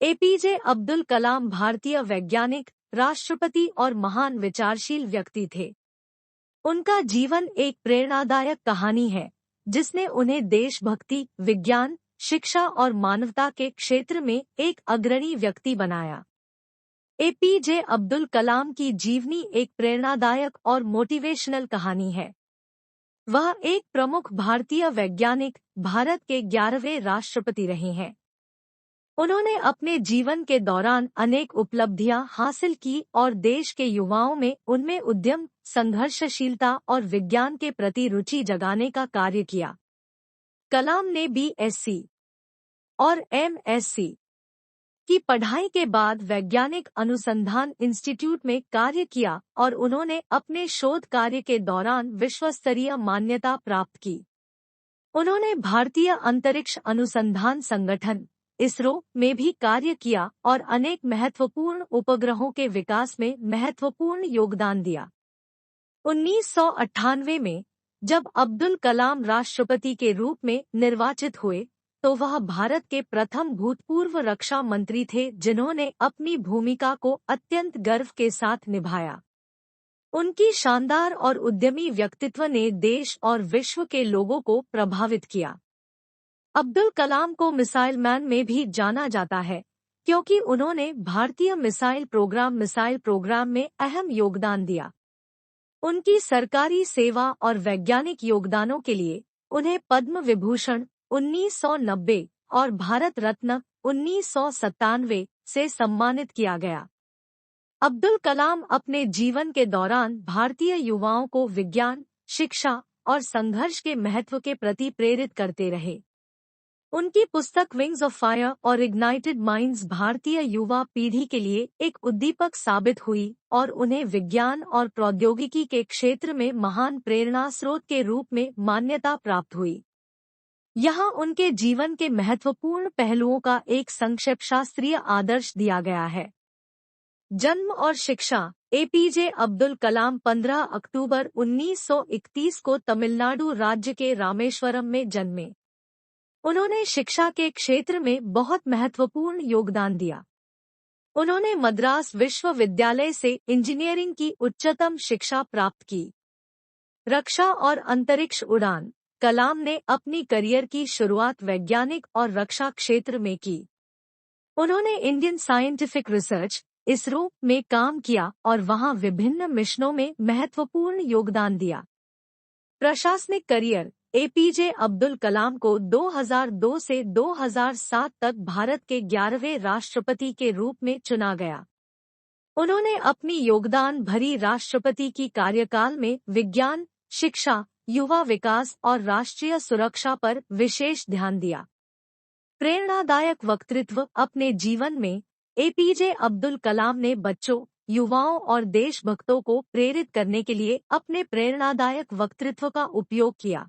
APJ Abdul Kalam भारतीय वैज्ञानिक, राष्ट्रपति और महान विचारशील व्यक्ति थे। उनका जीवन एक प्रेरणादायक कहानी है, जिसने उन्हें देशभक्ति, विज्ञान, शिक्षा और मानवता के क्षेत्र में एक अग्रणी व्यक्ति बनाया। एपीजे अब्दुल कलाम की जीवनी एक प्रेरणादायक और मोटिवेशनल कहानी है। वह एक प्रमुख भारतीय वैज्ञानिक, भारत के 11वें राष्ट्रपति रहे हैं। उन्होंने अपने जीवन के दौरान अनेक उपलब्धियां हासिल की और देश के युवाओं में उनमें उद्यम, संघर्षशीलता और विज्ञान के प्रति रुचि जगाने का कार्य किया। कलाम ने बीएससी और एमएससी की पढ़ाई के बाद वैज्ञानिक अनुसंधान इंस्टीट्यूट में कार्य किया और उन्होंने अपने शोध कार्य के दौरान विश्वस्तरीय मान्यता प्राप्त की। उन्होंने भारतीय अंतरिक्ष अनुसंधान संगठन इसरो में भी कार्य किया और अनेक महत्वपूर्ण उपग्रहों के विकास में महत्वपूर्ण योगदान दिया। 1998 में जब अब्दुल कलाम राष्ट्रपति के रूप में निर्वाचित हुए, तो वह भारत के प्रथम भूतपूर्व रक्षा मंत्री थे जिन्होंने अपनी भूमिका को अत्यंत गर्व के साथ निभाया। उनकी शानदार और उद्यमी व्यक्तित्व ने देश और विश्व के लोगों को प्रभावित किया। अब्दुल कलाम को मिसाइल मैन में भी जाना जाता है, क्योंकि उन्होंने भारतीय मिसाइल प्रोग्राम में अहम योगदान दिया। उनकी सरकारी सेवा और वैज्ञानिक योगदानों के लिए उन्हें पद्म विभूषण 1990 और भारत रत्न 1997 से सम्मानित किया गया। अब्दुल कलाम अपने जीवन के दौरान भारतीय युवाओं को विज्ञान, शिक्षा और संघर्ष के महत्व के प्रति प्रेरित करते रहे। उनकी पुस्तक विंग्स ऑफ फायर और इग्नाइटेड माइंड्स भारतीय युवा पीढ़ी के लिए एक उद्दीपक साबित हुई और उन्हें विज्ञान और प्रौद्योगिकी के क्षेत्र में महान प्रेरणा स्रोत के रूप में मान्यता प्राप्त हुई। यहाँ उनके जीवन के महत्वपूर्ण पहलुओं का एक संक्षेप शास्त्रीय आदर्श दिया गया है। जन्म और शिक्षा। एपीजे अब्दुल कलाम 15 अक्टूबर 1931 को तमिलनाडु राज्य के रामेश्वरम में जन्मे। उन्होंने शिक्षा के क्षेत्र में बहुत महत्वपूर्ण योगदान दिया। उन्होंने मद्रास विश्वविद्यालय से इंजीनियरिंग की उच्चतम शिक्षा प्राप्त की। रक्षा और अंतरिक्ष उड़ान। कलाम ने अपनी करियर की शुरुआत वैज्ञानिक और रक्षा क्षेत्र में की। उन्होंने इंडियन साइंटिफिक रिसर्च इसरो में काम किया और वहां विभिन्न मिशनों में महत्वपूर्ण योगदान दिया। प्रशासनिक करियर। एपीजे अब्दुल कलाम को 2002 से 2007 तक भारत के 11वें राष्ट्रपति के रूप में चुना गया। उन्होंने अपनी योगदान भरी राष्ट्रपति की कार्यकाल में विज्ञान, शिक्षा, युवा विकास और राष्ट्रीय सुरक्षा पर विशेष ध्यान दिया। प्रेरणादायक वक्तृत्व। अपने जीवन में एपीजे अब्दुल कलाम ने बच्चों, युवाओं और देशभक्तों को प्रेरित करने के लिए अपने प्रेरणादायक वक्तृत्व का उपयोग किया।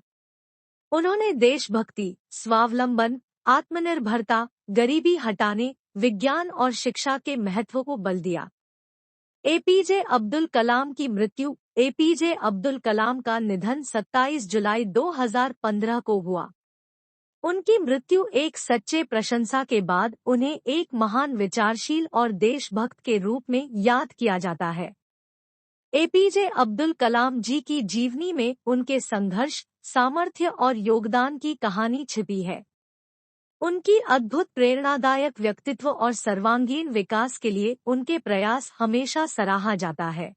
उन्होंने देशभक्ति, स्वावलंबन, आत्मनिर्भरता, गरीबी हटाने, विज्ञान और शिक्षा के महत्व को बल दिया। एपीजे अब्दुल कलाम की मृत्यु। एपीजे अब्दुल कलाम का निधन 27 जुलाई 2015 को हुआ। उनकी मृत्यु एक सच्चे प्रशंसा के बाद उन्हें एक महान विचारशील और देशभक्त के रूप में याद किया जाता है। एपीजे अब्दुल कलाम जी की जीवनी में उनके संघर्ष, सामर्थ्य और योगदान की कहानी छिपी है। उनकी अद्भुत प्रेरणादायक व्यक्तित्व और सर्वांगीण विकास के लिए उनके प्रयास हमेशा सराहा जाता है।